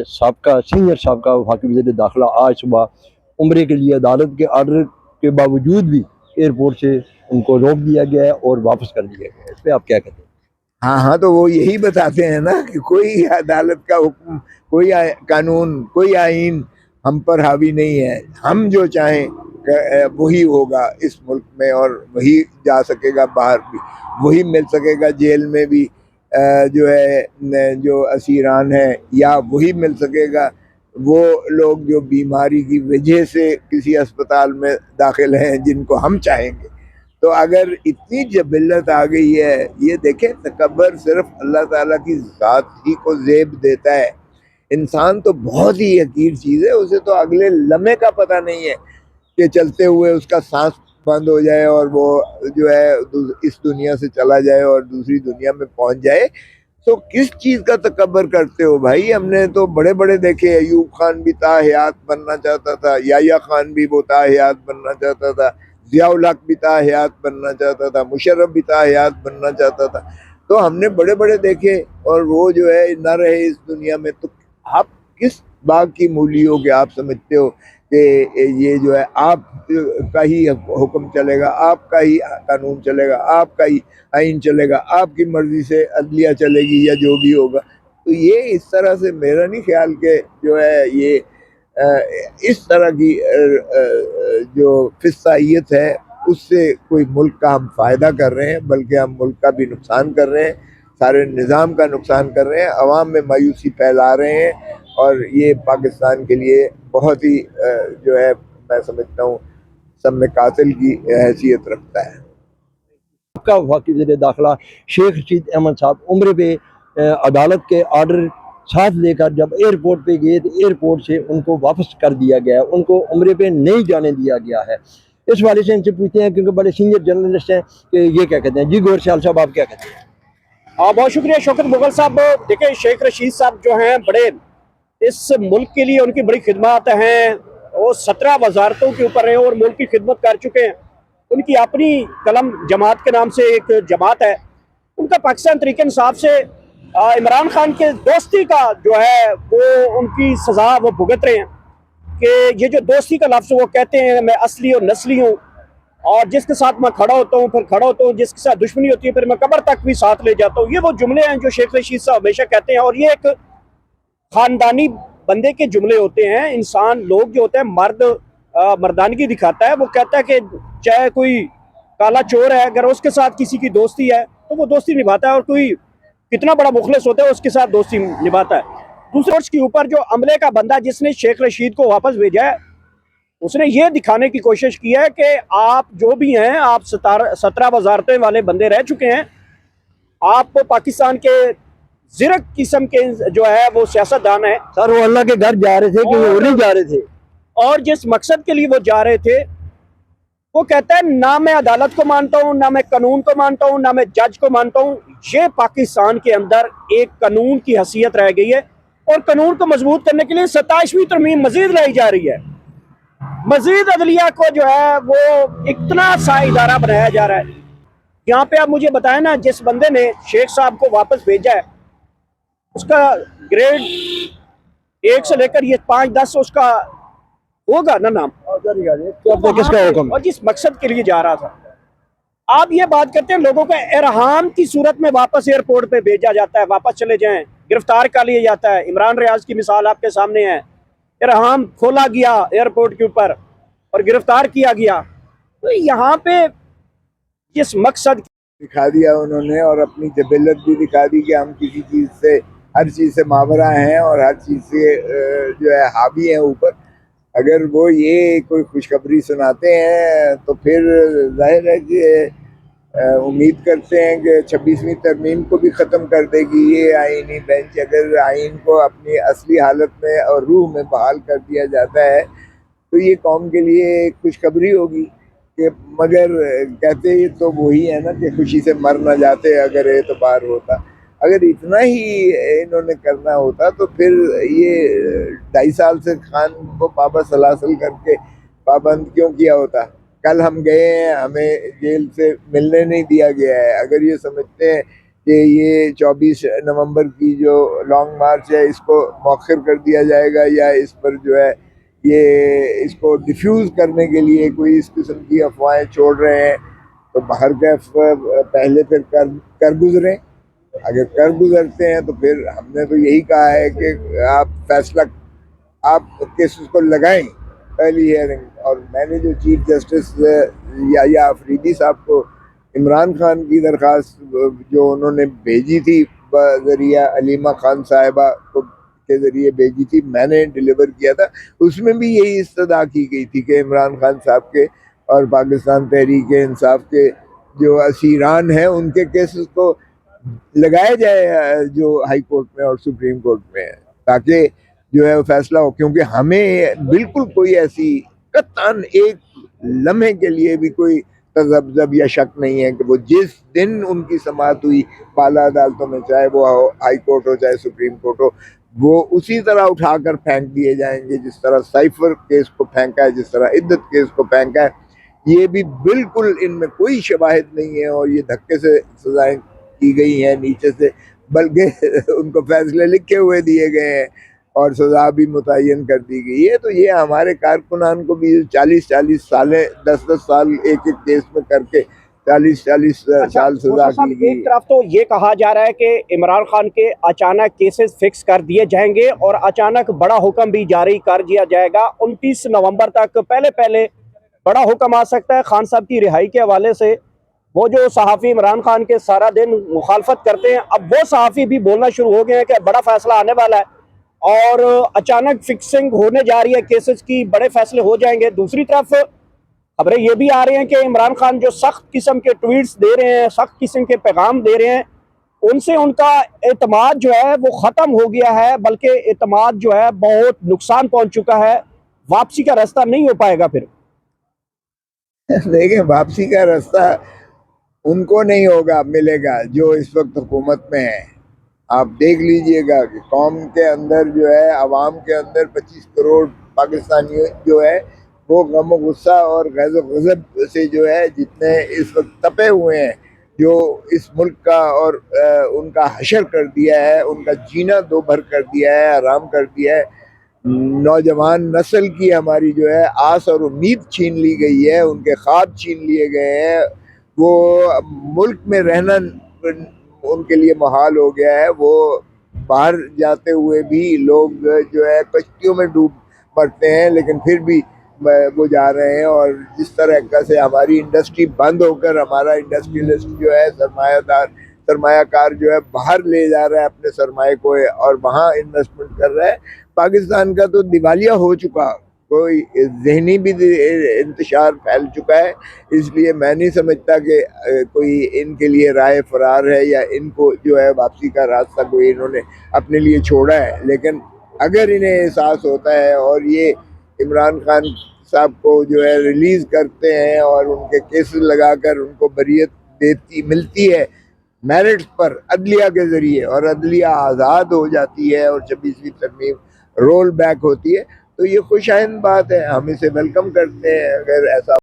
सबका सीनियर सबका वफाकी वज़ीर दाखिला आज सुबह उम्रे के लिए अदालत के आर्डर के बावजूद भी एयरपोर्ट से उनको रोक दिया गया है और वापस कर दिया गया है। इस पर आप क्या कहते हैं? हाँ हाँ, तो वो यही बताते हैं ना कि कोई अदालत का हुक्म, कोई कानून, कोई आइन हम पर हावी नहीं है। हम जो चाहें वही होगा इस मुल्क में, और वही जा सकेगा बाहर भी, वही मिल सकेगा जेल में भी जो है जो असीरान है, या वही मिल सकेगा वो लोग जो बीमारी की वजह से किसी अस्पताल में दाखिल हैं जिनको हम चाहेंगे। तो अगर इतनी जबिल्लत आ गई है, ये देखें तकब्बर सिर्फ अल्लाह ताला की ज़ात ही को ज़ेब देता है। इंसान तो बहुत ही हकीर चीज़ है, उसे तो अगले लम्हे का पता नहीं है कि चलते हुए उसका सांस बंद हो जाए और वो जो है इस दुनिया से चला जाए और दूसरी दुनिया में पहुंच जाए। तो किस चीज़ का तकब्बर करते हो भाई? हमने तो बड़े बड़े देखे, अयूब खान भी ताहयात बनना चाहता था, याह्या खान भी वो ताहयात बनना चाहता था, ज़ियाउल हक भी ताहयात बनना चाहता था, मुशर्रफ भी ताहयात बनना चाहता था। तो हमने बड़े बड़े देखे और वो जो है न रहे इस दुनिया में। तो आप किस बाग की मूली हो कि आप समझते हो कि ये जो है आप का ही हुक्म चलेगा, आपका ही कानून चलेगा, आपका ही आइन चलेगा, आपकी मर्जी से अदलिया चलेगी या जो भी होगा। तो ये इस तरह से मेरा नहीं ख्याल के जो है ये इस तरह की जो फिस्साइयत है उससे कोई मुल्क का हम फ़ायदा कर रहे हैं, बल्कि हम मुल्क का भी नुकसान कर रहे हैं, सारे निज़ाम का नुकसान कर रहे हैं, अवाम में मायूसी फैला रहे हैं। और ये पाकिस्तान के लिए बहुत ही जो है मैं समझता हूँ सब में कातिल की हैसियत रखता है। आपका वफाकी वज़ीर दाखिला शेख रशीद अहमद साहब उम्रे पे अदालत के आर्डर साथ लेकर जब एयरपोर्ट पे गए तो एयरपोर्ट से उनको वापस कर दिया गया, उनको उम्रे पे नहीं जाने दिया गया है। इस वाले से इनसे पूछते हैं क्योंकि बड़े सीनियर जर्नलिस्ट हैं कि ये क्या कहते हैं। जी गौर सयाल साहब, आप क्या कहते हैं? बहुत शुक्रिया शौकत मुगल साहब। देखिए, शेख रशीद साहब जो हैं बड़े इस मुल्क के लिए उनकी बड़ी खिदमत हैं, वो 17 वजारतों के ऊपर हैं और मुल्क की खिदमत कर चुके हैं। उनकी अपनी कलम जमात के नाम से एक जमात है। उनका पाकिस्तान तरीके इंसाफ से इमरान खान के दोस्ती का जो है वो उनकी सज़ा वो भुगत रहे हैं कि ये जो दोस्ती का लफ्ज़ वो कहते हैं मैं असली और नस्ली हूँ, और जिसके साथ मैं खड़ा होता हूँ फिर खड़ा होता हूँ, जिसके साथ दुश्मनी होती है फिर मैं कब्र तक भी साथ ले जाता हूँ। ये वो जुमले हैं जो शेख रशीद साहब हमेशा कहते हैं, और ये एक खानदानी बंदे के जुमले होते हैं। इंसान लोग जो होते हैं मर्द मर्दानगी दिखाता है, वो कहता है कि चाहे कोई काला चोर है अगर उसके साथ किसी की दोस्ती है तो वो दोस्ती निभाता है, और कोई कितना बड़ा मुखलिस होता है उसके साथ दोस्ती निभाता है। दूसरे वर्ष के ऊपर जो अमले का बंदा जिसने शेख रशीद को वापस भेजा है, उसने ये दिखाने की कोशिश की है कि आप जो भी हैं, आप 17 वजारतें वाले बंदे रह चुके हैं, आप पाकिस्तान के ज़िरक किस्म के जो है वो सियासतदान है। सर वो अल्लाह के घर जा रहे थे कि वो नहीं जा रहे थे, और जिस मकसद के लिए वो जा रहे थे वो कहता है ना मैं अदालत को मानता हूँ, ना मैं कानून को मानता हूँ, ना मैं जज को मानता हूँ। ये पाकिस्तान के अंदर एक कानून की हैसियत रह गई है, और कानून को मजबूत करने के लिए 27वीं तरमीम मजीद लाई जा रही है। मजीद अदलिया को जो है वो इतना सा इदारा बनाया जा रहा है। यहाँ पे आप मुझे बताएं ना, जिस बंदे ने शेख साहब को वापस भेजा है उसका ग्रेड 1 से लेकर ये 5-10 उसका होगा ना नाम, तो किसका हुक्म? और जिस मकसद के लिए जा रहा था। आप ये बात करते हैं लोगों को इरहाम की सूरत में वापस एयरपोर्ट पे भेजा जाता है, वापस चले जाएं, गिरफ्तार कर लिया जाता है। इमरान रियाज की मिसाल आपके सामने है। इरहाम खोला गया एयरपोर्ट के ऊपर और गिरफ्तार किया गया। तो यहाँ पे जिस मकसद दिखा दिया उन्होंने, और अपनी जबिल्लत भी दिखा दी कि हम किसी चीज़ से, हर चीज़ से मावरा हैं और हर चीज़ से जो है हावी हैं ऊपर। अगर वो ये कोई खुशखबरी सुनाते हैं तो फिर जाहिर है कि उम्मीद करते हैं कि 26वीं तरमीम को भी ख़त्म कर देगी ये आईनी बेंच। अगर आइन को अपनी असली हालत में और रूह में बहाल कर दिया जाता है तो ये कौम के लिए एक खुशखबरी होगी। कि मगर कहते ही तो वही है ना कि खुशी से मर ना जाते अगर एतबार होता। अगर इतना ही इन्होंने करना होता तो फिर ये 2.5 साल से खान को पाबा सलासल करके पाबंद क्यों किया होता? कल हम गए हैं, हमें जेल से मिलने नहीं दिया गया है। अगर ये समझते हैं کہ یہ 24 نومبر کی جو لانگ مارچ ہے اس کو مؤخر کر دیا جائے گا، یا اس پر جو ہے یہ اس کو ڈیفیوز کرنے کے لیے کوئی اس قسم کی افواہیں چھوڑ رہے ہیں، تو بہر کیف پہلے پھر کر گزریں۔ اگر کر گزرتے ہیں تو پھر ہم نے تو یہی کہا ہے کہ آپ فیصلہ آپ کیسز کو لگائیں پہلی ہیئرنگ۔ اور میں نے جو چیف جسٹس یا آفریدی صاحب کو عمران خان کی درخواست جو انہوں نے بھیجی تھی بذریعہ علیمہ خان صاحبہ کے ذریعے بھیجی تھی، میں نے ڈیلیور کیا تھا، اس میں بھی یہی استدعا کی گئی تھی کہ عمران خان صاحب کے اور پاکستان تحریک انصاف کے جو اسیران ہیں ان کے کیسز کو لگایا جائے جو ہائی کورٹ میں اور سپریم کورٹ میں، تاکہ جو ہے وہ فیصلہ ہو۔ کیونکہ ہمیں بالکل کوئی ایسی قطعاً ایک لمحے کے لیے بھی کوئی تذبذب یا شک نہیں ہے کہ وہ جس دن ان کی سماعت ہوئی بالا عدالتوں میں، چاہے وہ ہائی کورٹ ہو چاہے سپریم کورٹ ہو، وہ اسی طرح اٹھا کر پھینک دیے جائیں گے جس طرح سائفر کیس کو پھینکا ہے، جس طرح عدت کیس کو پھینکا ہے۔ یہ بھی بالکل ان میں کوئی شواہد نہیں ہے، اور یہ دھکے سے سزائیں کی گئی ہیں نیچے سے، بلکہ ان کو فیصلے لکھے ہوئے دیے گئے ہیں اور سزا بھی متعین کر دی گئی ہے۔ تو یہ ہمارے کارکنان کو بھی 40 سالیں 10 سال ایک کیس میں کر کے 40 سال سزا کی گئی۔ ایک طرف تو یہ کہا جا رہا ہے کہ عمران خان کے اچانک کیسز فکس کر دیے جائیں گے اور اچانک بڑا حکم بھی جاری کر دیا جائے گا 29 نومبر تک، پہلے بڑا حکم آ سکتا ہے خان صاحب کی رہائی کے حوالے سے۔ وہ جو صحافی عمران خان کے سارا دن مخالفت کرتے ہیں، اب وہ صحافی بھی بولنا شروع ہو گئے ہیں کہ بڑا فیصلہ آنے والا ہے اور اچانک فکسنگ ہونے جا رہی ہے کیسز کی، بڑے فیصلے ہو جائیں گے۔ دوسری طرف خبریں یہ بھی آ رہی ہیں کہ عمران خان جو سخت قسم کے ٹویٹس دے رہے ہیں، سخت قسم کے پیغام دے رہے ہیں، ان سے ان کا اعتماد جو ہے وہ ختم ہو گیا ہے، بلکہ اعتماد جو ہے بہت نقصان پہنچ چکا ہے، واپسی کا راستہ نہیں ہو پائے گا پھر۔ دیکھیں، واپسی کا راستہ ان کو نہیں ہوگا، ملے گا جو اس وقت حکومت میں ہے۔ آپ دیکھ لیجئے گا کہ قوم کے اندر جو ہے، عوام کے اندر 25 کروڑ پاکستانی جو ہے وہ غم و غصہ اور غیظ و غضب سے جو ہے جتنے اس وقت تپے ہوئے ہیں، جو اس ملک کا اور ان کا حشر کر دیا ہے، ان کا جینا دو بھر کر دیا ہے، حرام کر دیا ہے۔ نوجوان نسل کی ہماری جو ہے آس اور امید چھین لی گئی ہے، ان کے خواب چھین لیے گئے ہیں، وہ ملک میں رہنا ان کے لیے محال ہو گیا ہے۔ وہ باہر جاتے ہوئے بھی لوگ جو ہے کشتیوں میں ڈوب پڑتے ہیں، لیکن پھر بھی وہ جا رہے ہیں۔ اور جس طرح سے ہماری انڈسٹری بند ہو کر ہمارا انڈسٹریلسٹ جو ہے سرمایہ کار جو ہے باہر لے جا رہا ہے اپنے سرمایہ کو اور وہاں انویسٹمنٹ کر رہا ہے، پاکستان کا تو دیوالیہ ہو چکا، کوئی ذہنی بھی انتشار پھیل چکا ہے۔ اس لیے میں نہیں سمجھتا کہ کوئی ان کے لیے رائے فرار ہے یا ان کو جو ہے واپسی کا راستہ کوئی انہوں نے اپنے لیے چھوڑا ہے۔ لیکن اگر انہیں احساس ہوتا ہے اور یہ عمران خان صاحب کو جو ہے ریلیز کرتے ہیں اور ان کے کیسز لگا کر ان کو بریت ملتی ہے میرٹس پر عدلیہ کے ذریعے، اور عدلیہ آزاد ہو جاتی ہے اور 26ویں ترمیم رول بیک ہوتی ہے، تو یہ خوش آئند بات ہے، ہم اسے ویلکم کرتے ہیں۔ اگر ایسا